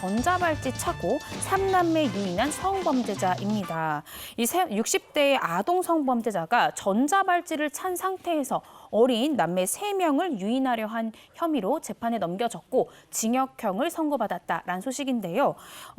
전자발찌 차고 3남매 유인한 성범죄자입니다. 이 60대의 아동 성범죄자가 전자발찌를 찬 상태에서 어린 남매 3명을 유인하려 한 혐의로 재판에 넘겨졌고 징역형을 선고받았다라는 소식인데요.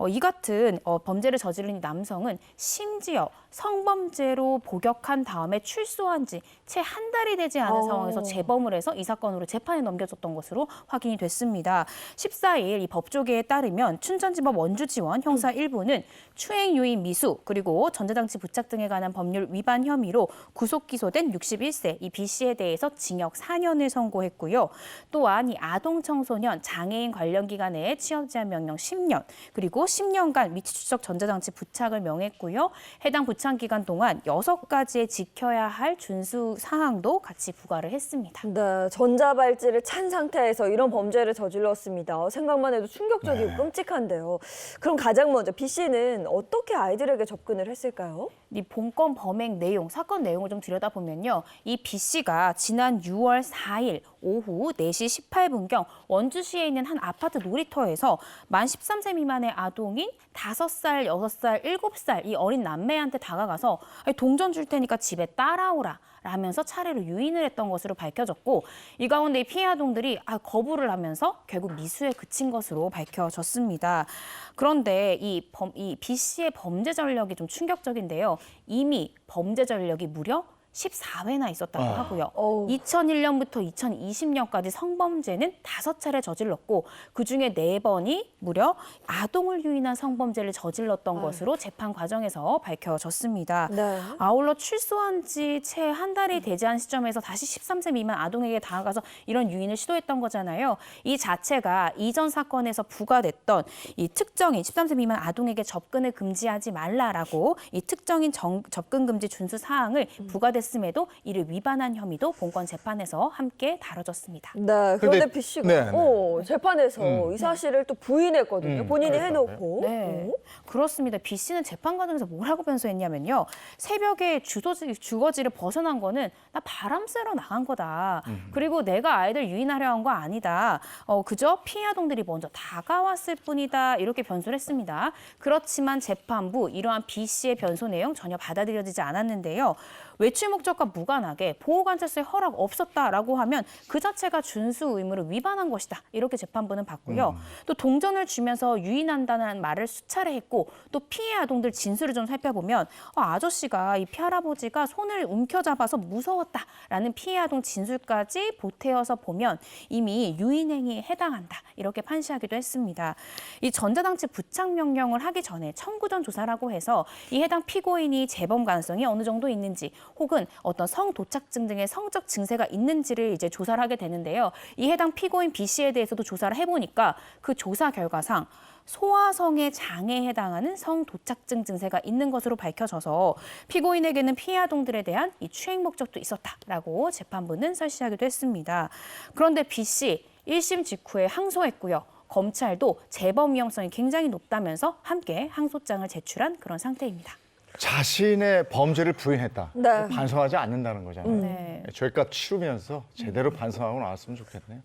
이 같은 범죄를 저지른 남성은 심지어 성범죄로 복역한 다음에 출소한 지 채 한 달이 되지 않은 상황에서 재범을 해서 이 사건으로 재판에 넘겨졌던 것으로 확인이 됐습니다. 14일 이 법조계에 따르면 춘천지법 원주지원 형사 1부는 추행 유인 미수 그리고 전자장치 부착 등에 관한 법률 위반 혐의로 구속 기소된 61세 이 B 씨에 대해서 징역 4년을 선고했고요. 또한 이 아동 청소년 장애인 관련 기관에 취업 제한 명령 10년 그리고 10년간 위치 추적 전자장치 부착을 명했고요. 해당 부착 기간 동안 6가지의 지켜야 할 준수 사항도 같이 부과를 했습니다. 네, 전자발찌를 찬 상태에서 이런 범죄를 저질렀습니다. 생각만 해도 충격적이고 끔찍한데요. 그럼 가장 먼저 B 씨는 어떻게 아이들에게 접근을 했을까요? 이 본건 범행 내용, 사건 내용을 좀 들여다보면요. 이 B 씨가 지난 6월 4일 오후 4시 18분경 원주시에 있는 한 아파트 놀이터에서 만 13세 미만의 아동인 5살, 6살, 7살 이 어린 남매한테 다가가서 동전 줄 테니까 집에 따라오라. 라면서 차례로 유인을 했던 것으로 밝혀졌고 이 가운데 이 피해 아동들이 거부를 하면서 결국 미수에 그친 것으로 밝혀졌습니다. 그런데 이 B 씨의 범죄 전력이 좀 충격적인데요. 이미 범죄 전력이 무려 14회나 있었다고 하고요. 2001년부터 2020년까지 성범죄는 5차례 저질렀고 그중에 4번이 무려 아동을 유인한 성범죄를 저질렀던 것으로 재판 과정에서 밝혀졌습니다. 네. 아울러 출소한 지 채 한 달이 되지 않은 시점에서 다시 13세 미만 아동에게 다가가서 이런 유인을 시도했던 거잖아요. 이 자체가 이전 사건에서 부과됐던 이 특정인 13세 미만 아동에게 접근을 금지하지 말라라고 이 특정인 접근 금지 준수 사항을 부과됐음에도 이를 위반한 혐의도 본건 재판에서 함께 다뤄졌습니다. 네, 그런데 근데- B 씨가 네, 네. 재판에서 이 사실을 또 부인했거든요. 본인이 그랬다고요? 해놓고. 네, 그렇습니다. B 씨는 재판 과정에서 뭐라고 변소했냐면요. 새벽에 주거지를 벗어난 거는 나 바람 쐬러 나간 거다. 그리고 내가 아이들 유인하려 한 거 아니다. 그저 피해 아동들이 먼저 다가왔을 뿐이다. 이렇게 변소를 했습니다. 그렇지만 재판부 이러한 B 씨의 변소 내용 전혀 받아들여지지 않았는데요. 외출 목적과 무관하게 보호관찰소의 허락 없었다라고 하면 그 자체가 준수 의무를 위반한 것이다. 이렇게 재판부는 봤고요. 또 동전을 주면서 유인한다는 말을 수차례 했고 또 피해 아동들 진술을 좀 살펴보면 아저씨가 이 피할아버지가 손을 움켜잡아서 무서웠다라는 피해 아동 진술까지 보태어서 보면 이미 유인행위에 해당한다. 이렇게 판시하기도 했습니다. 이 전자장치 부착 명령을 하기 전에 청구전 조사라고 해서 이 해당 피고인이 재범 가능성이 어느 정도 있는지 혹은 어떤 성도착증 등의 성적 증세가 있는지를 이제 조사를 하게 되는데요. 이 해당 피고인 B 씨에 대해서도 조사를 해보니까 그 조사 결과상 소아성의 장애에 해당하는 성도착증 증세가 있는 것으로 밝혀져서 피고인에게는 피해 아동들에 대한 이 추행 목적도 있었다라고 재판부는 설시하기도 했습니다. 그런데 B 씨 1심 직후에 항소했고요. 검찰도 재범 위험성이 굉장히 높다면서 함께 항소장을 제출한 그런 상태입니다. 자신의 범죄를 부인했다. 네. 반성하지 않는다는 거잖아요. 네. 죄값 치르면서 제대로 반성하고 나왔으면 좋겠네요.